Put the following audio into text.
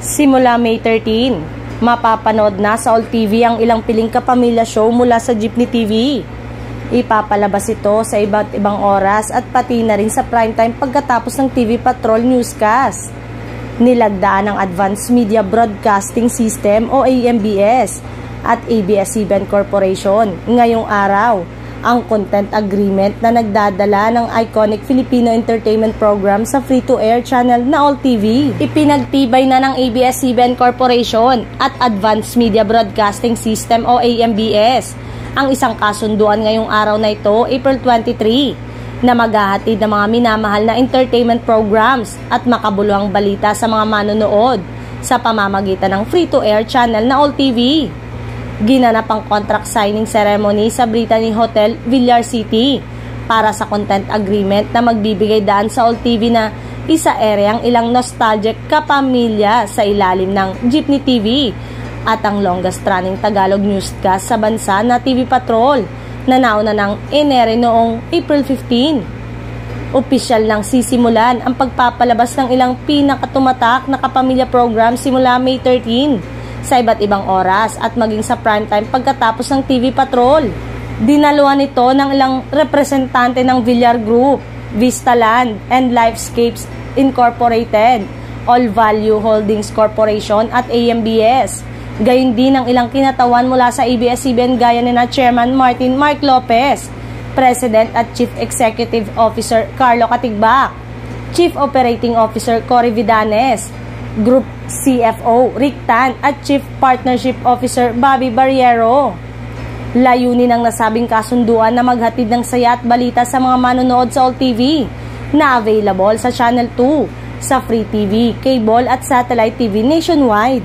Simula May 13, mapapanood na sa All TV ang ilang piling kapamilya show mula sa Jeepney TV. Ipapalabas ito sa iba't ibang oras at pati na rin sa primetime pagkatapos ng TV Patrol newscast. Nilagdaan ng Advanced Media Broadcasting System o AMBS at ABS-CBN Corporation ngayong araw ang content agreement na nagdadala ng iconic Filipino entertainment program sa free-to-air channel na All TV. Ipinagtibay na ng ABS-CBN Corporation at Advanced Media Broadcasting System o AMBS ang isang kasunduan ngayong araw na ito, April 23, na maghahatid ng mga minamahal na entertainment programs at makabuluhang balita sa mga manonood sa pamamagitan ng free-to-air channel na All TV. Ginanap ang contract signing ceremony sa Brittany Hotel, Villar City para sa content agreement na magbibigay daan sa All TV na isa-ere ang ilang nostalgic kapamilya sa ilalim ng Jeepney TV at ang longest running Tagalog newscast sa bansa na TV Patrol na nauna ng inere noong April 15. Opisyal nang sisimulan ang pagpapalabas ng ilang pinakatumatak na kapamilya program simula May 13 sa iba't ibang oras at maging sa primetime pagkatapos ng TV Patrol. Dinaluhan ito ng ilang representante ng Villar Group, Vistaland and Lifescapes Incorporated, All Value Holdings Corporation at AMBS. Gayun din ang ilang kinatawan mula sa ABS-CBN gaya ni na Chairman Mark Lopez, President at Chief Executive Officer Carlo Katigbak, Chief Operating Officer Cory Vidanes, Group CFO Rick Tan at Chief Partnership Officer Bobby Barriero. Layunin ng nasabing kasunduan na maghatid ng saya at balita sa mga manonood sa All TV na available sa Channel 2, sa Free TV, cable at satellite TV nationwide.